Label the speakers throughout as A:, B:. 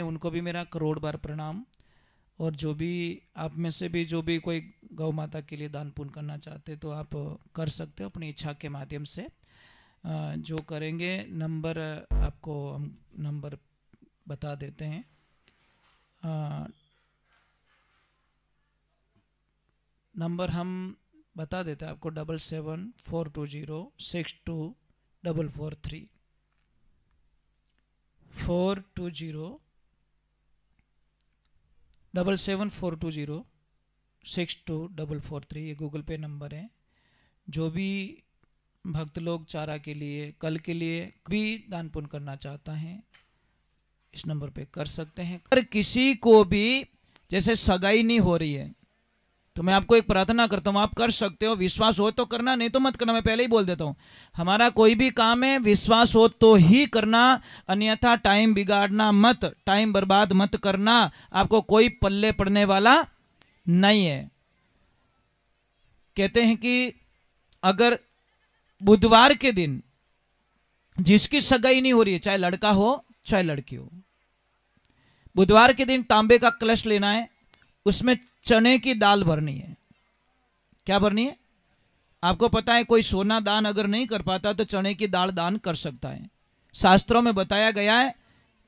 A: उनको भी मेरा करोड़ बार प्रणाम। और जो भी आप में से भी जो भी कोई गौ माता के लिए दान पुण्य करना चाहते तो आप कर सकते हो अपनी इच्छा के माध्यम से। जो करेंगे नंबर आपको हम नंबर बता देते हैं। नंबर हम बता देते हैं आपको 7742062443 420 ये गूगल पे नंबर है। जो भी भक्त लोग चारा के लिए कल के लिए भी दान पुण्य करना चाहता है इस नंबर पे कर सकते हैं। अगर किसी को भी जैसे सगाई नहीं हो रही है तो मैं आपको एक प्रार्थना करता हूं, आप कर सकते हो, विश्वास हो तो करना, नहीं तो मत करना। मैं पहले ही बोल देता हूं, हमारा कोई भी काम है विश्वास हो तो ही करना, अन्यथा टाइम बिगाड़ना मत, टाइम बर्बाद मत करना, आपको कोई पल्ले पड़ने वाला नहीं है। कहते हैं कि अगर बुधवार के दिन जिसकी सगाई नहीं हो रही है, चाहे लड़का हो चाहे लड़की हो, बुधवार के दिन तांबे का कलश लेना है, उसमें चने की दाल भरनी है। क्या भरनी है? आपको पता है कोई सोना दान अगर नहीं कर पाता तो चने की दाल दान कर सकता है। शास्त्रों में बताया गया है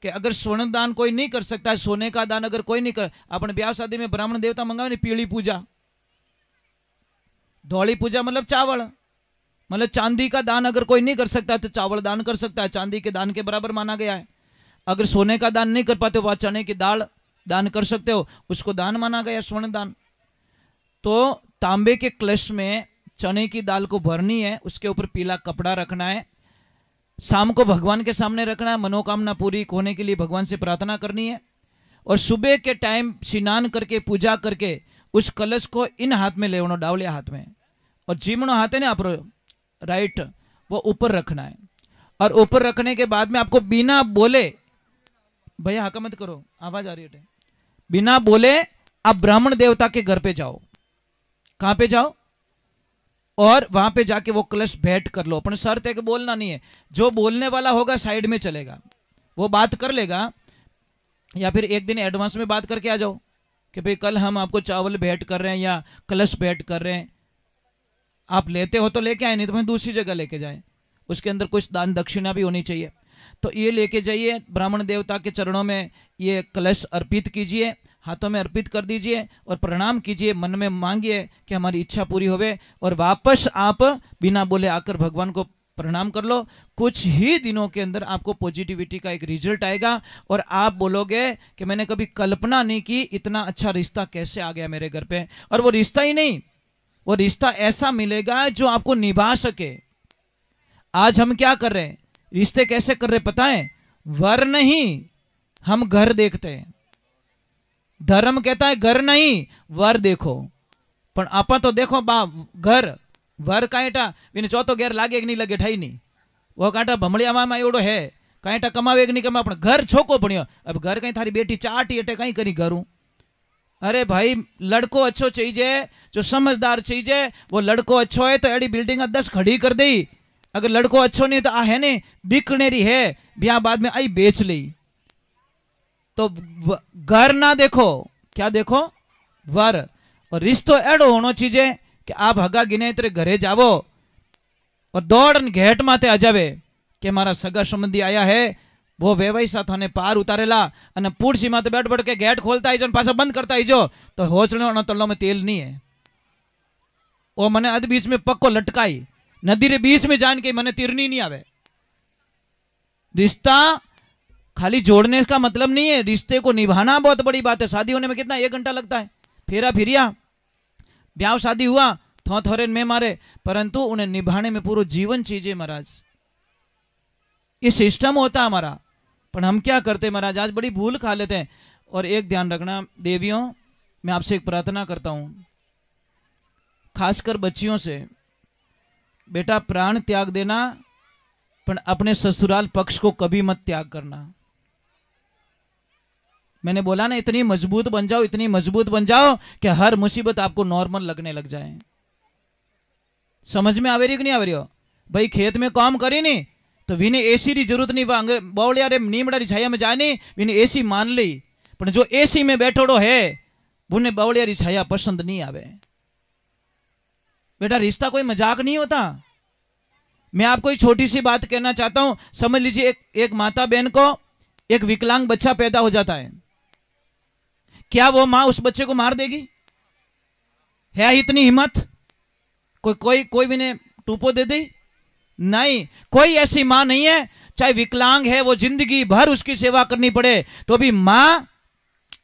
A: कि अगर स्वर्ण दान कोई नहीं कर सकता है, सोने का दान अगर कोई नहीं कर, अपने ब्याह शादी में ब्राह्मण देवता मंगावे नहीं, पीली पूजा, धौली पूजा मतलब चावल, मतलब चांदी का दान अगर कोई नहीं कर सकता तो चावल दान कर सकता है, चांदी के दान के बराबर माना गया है। अगर सोने का दान नहीं कर पाते वह चने की दाल दान कर सकते हो, उसको दान माना गया, स्वर्ण दान। तो तांबे के कलश में चने की दाल को भरनी है, उसके ऊपर पीला कपड़ा रखना है, शाम को भगवान के सामने रखना है, मनोकामना पूरी होने के लिए भगवान से प्रार्थना करनी है। और सुबह के टाइम स्नान करके पूजा करके उस कलश को इन हाथ में लेवनो, डावलिया हाथ में, और जीमनो हाथ है ना आप राइट, वो ऊपर रखना है। और ऊपर रखने के बाद में आपको बिना बोले, भैया हाका मत करो आवाज आ रही है, बिना बोले आप ब्राह्मण देवता के घर पे जाओ। कहां पे जाओ? और वहां पे जाके वो कलश भेंट कर लो। अपने शर्त है कि बोलना नहीं है, जो बोलने वाला होगा साइड में चलेगा, वो बात कर लेगा, या फिर एक दिन एडवांस में बात करके आ जाओ कि भाई कल हम आपको चावल भेंट कर रहे हैं या कलश भेंट कर रहे हैं, आप लेते हो तो लेके आए, नहीं तो मैं दूसरी जगह लेके जाए, उसके अंदर कुछ दान दक्षिणा भी होनी चाहिए। तो ये लेके जाइए, ब्राह्मण देवता के चरणों में ये कलश अर्पित कीजिए, हाथों में अर्पित कर दीजिए और प्रणाम कीजिए, मन में मांगिए कि हमारी इच्छा पूरी होवे, और वापस आप बिना बोले आकर भगवान को प्रणाम कर लो। कुछ ही दिनों के अंदर आपको पॉजिटिविटी का एक रिजल्ट आएगा और आप बोलोगे कि मैंने कभी कल्पना नहीं की इतना अच्छा रिश्ता कैसे आ गया मेरे घर पे। और वो रिश्ता ही नहीं, वो रिश्ता ऐसा मिलेगा जो आपको निभा सके। आज हम क्या कर रहे हैं, रिश्ते कैसे कर रहे पता है? वर नहीं, हम घर देखते हैं। धर्म कहता है घर नहीं वर देखो, पर आपा तो देखो बा घर, वर कांटा विने चौथो घेर लागे कि नहीं लगे ठाई नहीं, वो कांटा भमड़िया मामा एवडो है, कांटा कमावे कि नहीं कमा, अपने घर छोको पड़ियो। अब घर कहीं थारी बेटी चाटी अटे कहीं करी घरू। अरे भाई लड़को अच्छो चाहिए, जो समझदार चाहिए, वो लड़को अच्छो है तो एडी बिल्डिंग 10 खड़ी कर दी, अगर लड़को अच्छो नहीं तो आ है ने दिखनेरी है, ब्याह बाद में आई बेच ली। तो घर ना देखो, क्या देखो? वर। और रिश्तो एडो होना चाहिए कि आप हगा गिने तेरे घरे जावो और दौड़ घेट माते आ जावे कि मारा सगा संबंधी आया है, वो वेवाई सा थाने पार उतारेला अने पूरसी माते बैठ बैठ के गेट खोलता आई जो पासा बंद करता आई जो, तो होचने तल्लो में तेल नहीं है, वो मने अध बीच में पक्को लटकाई, नदी रे बीच में जान के मने तीरनी नहीं आवे। रिश्ता खाली जोड़ने का मतलब नहीं है, रिश्ते को निभाना बहुत बड़ी बात है। शादी होने में कितना 1 घंटा लगता है, फेरा फिरिया, ब्याह शादी हुआ थो थोरे में मारे, परंतु उन्हें निभाने में पूरा जीवन चाहिए महाराज। ये सिस्टम होता है हमारा, पर हम क्या करते महाराज, आज बड़ी भूल खा लेते हैं। और एक ध्यान रखना देवियों, मैं आपसे एक प्रार्थना करता हूं, खासकर बच्चियों से, बेटा प्राण त्याग देना पर अपने ससुराल पक्ष को कभी मत त्याग करना। मैंने बोला ना, इतनी मजबूत बन जाओ, इतनी मजबूत बन जाओ कि हर मुसीबत आपको नॉर्मल लगने लग जाए। समझ में आवेरी कि नहीं आवेरी हो? भाई खेत में काम करी नहीं, तो विने एसी री जरूरत नहीं, बावलिया रे नीमड़ा री छाया में जाए नहीं, विने एसी मान ली, पर जो एसी में बैठोड़ो है उन्हें बावलिया री छाया पसंद नहीं आवे। बेटा रिश्ता कोई मजाक नहीं होता। मैं आपको एक छोटी सी बात कहना चाहता हूं, समझ लीजिए एक माता बहन को एक विकलांग बच्चा पैदा हो जाता है, क्या वो मां उस बच्चे को मार देगी? है इतनी हिम्मत? कोई भी ने टूपो दे दी? नहीं, कोई ऐसी मां नहीं है, चाहे विकलांग है, वो जिंदगी भर उसकी सेवा करनी पड़े तो भी मां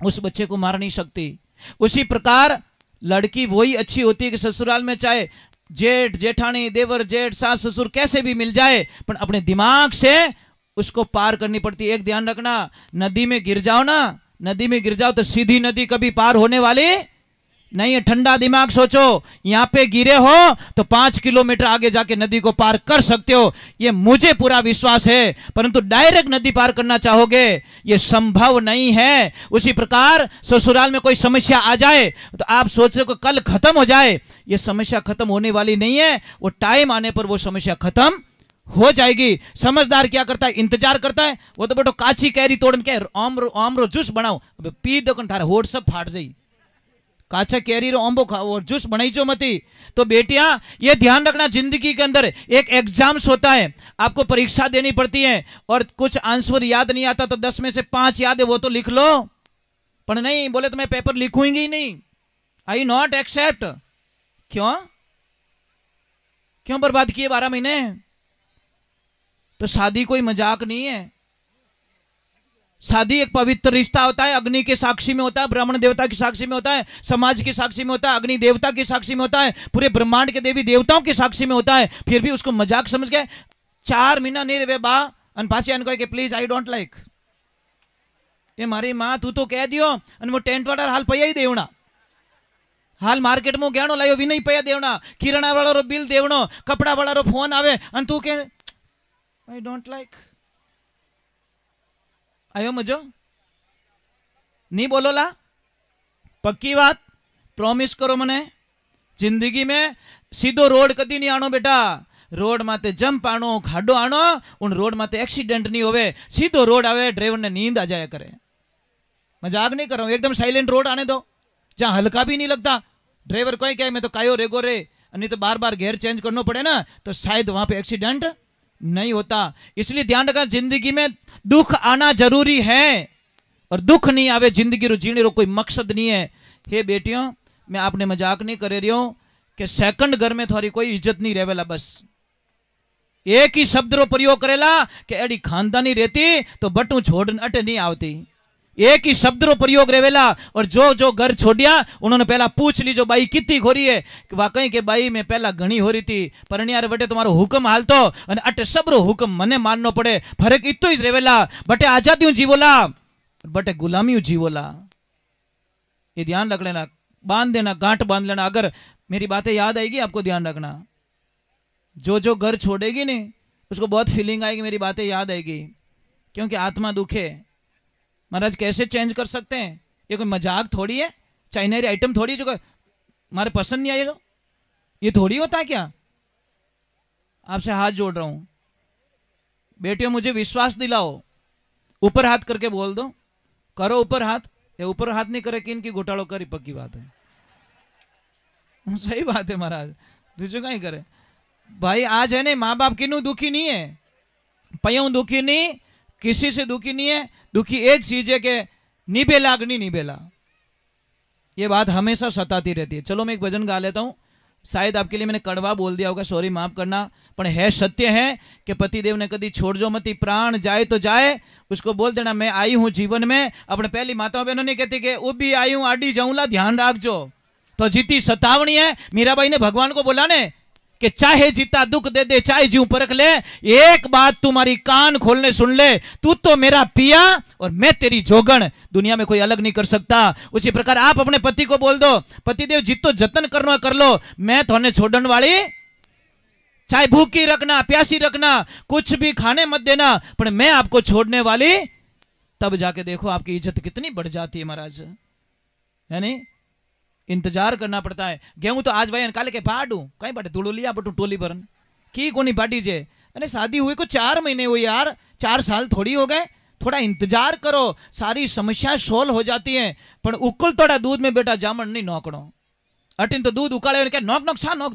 A: उस बच्चे को मार नहीं सकती। उसी प्रकार लड़की वही अच्छी होती है कि ससुराल में चाहे जेठ जेठानी देवर जेठ सास ससुर कैसे भी मिल जाए, पर अपने दिमाग से उसको पार करनी पड़ती है। एक ध्यान रखना, नदी में गिर जाओ ना, नदी में गिर जाओ तो सीधी नदी कभी पार होने वाली नहीं है। ठंडा दिमाग सोचो, यहां पे गिरे हो तो 5 किलोमीटर आगे जाके नदी को पार कर सकते हो, ये मुझे पूरा विश्वास है, परंतु डायरेक्ट नदी पार करना चाहोगे ये संभव नहीं है। उसी प्रकार ससुराल में कोई समस्या आ जाए तो आप सोच रहे हो कल खत्म हो जाए, ये समस्या खत्म होने वाली नहीं है, वो टाइम आने पर वो समस्या खत्म हो जाएगी। समझदार क्या करता है? इंतजार करता है। वो तो बेटो काची कैरी तोड़न के आमरो जूस बनाओ, पी दो थारा होठ सब फाट जाई, काचा कैरी रो आंबो खाओ और जूस बनाई जो मती। तो बेटियां ये ध्यान रखना, जिंदगी के अंदर एक एग्जाम्स होता है, आपको परीक्षा देनी पड़ती है और कुछ आंसर याद नहीं आता तो 10 में से 5 याद है वो तो लिख लो, पर नहीं बोले तो मैं पेपर लिखूंगी ही नहीं, आई नॉट एक्सेप्ट। क्यों बर्बाद किए 12 महीने? तो शादी कोई मजाक नहीं है, शादी एक पवित्र रिश्ता होता है, अग्नि के साक्षी में होता है, ब्राह्मण देवता की साक्षी में होता है, समाज की साक्षी में होता है, अग्नि देवता की साक्षी में होता है, पूरे ब्रह्मांड के देवी देवताओं की साक्षी में होता है। फिर भी उसको मजाक समझ के 4 महीना नहीं रहे बा अनपासी के प्लीज आई डोंट लाइक, ये मारी मां तू तो कह दियो અને वो टेंट वाला हाल पया ही देवना, हाल मार्केट में गहणो लायो भी नहीं पया देवना, किराणा वाला रो बिल देवनो, कपड़ा वाला रो फोन आवे અને तू के आई डोंट लाइक। आयो मजो नहीं बोलो ला, पक्की बात प्रॉमिस करो मने। जिंदगी में सीधो रोड कदी नहीं आनो बेटा, रोड माते जंप आनो, खाडो आनो, उन रोड माते एक्सीडेंट नहीं होवे, सीधो रोड आवे, ड्राइवर ने नींद आ जाया करे। मजाक नहीं कर रहा हूं, एकदम साइलेंट रोड आने दो जहां हल्का भी नहीं लगता, ड्राइवर कोई कहे मैं तो कायो रेगो रे, नहीं तो बार बार गेयर चेंज करना पड़े ना, तो शायद वहां पे एक्सीडेंट नहीं होता। इसलिए ध्यान रखना, जिंदगी में दुख आना जरूरी है और दुख नहीं आवे जिंदगी रो जीने रो कोई मकसद नहीं है। हे बेटियों, मैं आपने मजाक नहीं कर रही हूं कि सेकंड घर में थोड़ी कोई इज्जत नहीं रहेला, बस एक ही शब्द रो प्रयोग करेला कि एडी खानदानी रहती तो बटू छोड़ अटे नहीं आवती, एक ही शब्द रो प्रयोग रहेला। और जो जो घर छोड़िया उन्होंने पहला पूछ ली जो बाई कितनी खोरी है, कि वाकई के बाई मैं पहला घनी हो रही थी, पर यार बटे तुम्हारो हुक्म हालतो और अटे सबरो हुक्म मने माननो पड़े, फर्क इतो ही रहेला, बटे आजादी जीवोला बटे गुलामी जीवोला। ये ध्यान रख लेना, बांध देना, गांठ बांध लेना। अगर मेरी बातें याद आएगी आपको, ध्यान रखना, जो जो घर छोड़ेगी नहीं उसको बहुत फीलिंग आएगी, मेरी बातें याद आएगी, क्योंकि आत्मा दुखे। महाराज कैसे चेंज कर सकते हैं? ये कोई मजाक थोड़ी है, चाइनरी आइटम थोड़ी जो हमारे पसंद नहीं आए, ये थोड़ी होता है क्या? आपसे हाथ जोड़ रहा हूं बेटियों, मुझे विश्वास दिलाओ, ऊपर हाथ करके बोल दो, करो ऊपर हाथ, ये ऊपर हाथ नहीं करे कि इनकी घोटालो करी, पक्की बात है, सही बात है महाराज, दूसरे का ही करे भाई। आज है नहीं, माँ बाप किन्नू दुखी नहीं है, पयों दुखी नहीं, किसी से दुखी नहीं है, दुखी एक चीज है कि निभेला अग्नि निभेला, ये बात हमेशा सताती रहती है। चलो मैं एक भजन गा लेता हूं, शायद आपके लिए मैंने कड़वा बोल दिया होगा, सॉरी माफ करना, पर है सत्य है कि पतिदेव ने कभी छोड़ जो मती, प्राण जाए तो जाए, उसको बोल देना मैं आई हूं जीवन में। अपने पहली माताओं बहनों ने कहती कि वो भी आई हूं आडी जाऊंला, ध्यान रखजो। तो जीती सतावनी है, मीराबाई ने भगवान को बोला ने कि चाहे जीता दुख दे दे, चाहे जीव परख ले, एक बात तुम्हारी कान खोलने सुन ले, तू तो मेरा पिया और मैं तेरी जोगण, दुनिया में कोई अलग नहीं कर सकता। उसी प्रकार आप अपने पति को बोल दो, पतिदेव जितो जतन करना कर लो, मैं थोने छोड़न वाली, चाहे भूखी रखना प्यासी रखना, कुछ भी खाने मत देना, पर मैं आपको छोड़ने वाली, तब जाके देखो आपकी इज्जत कितनी बढ़ जाती है महाराज, है नहीं? इंतजार करना पड़ता है। गेहूं तो आज भाई काले के पाडू कहीं बाटे धूड़ो लिया बटू टोली भरन की कोनी बाटी जे, अरे शादी हुए को 4 महीने हुए यार, 4 साल थोड़ी हो गए, थोड़ा इंतजार करो, सारी समस्या सोल्व हो जाती है। पण उकल तोड़ा दूध में बेटा जामन नहीं नोकड़ो, अटिन तो दूध उकाले क्या नोक नोक छा नोक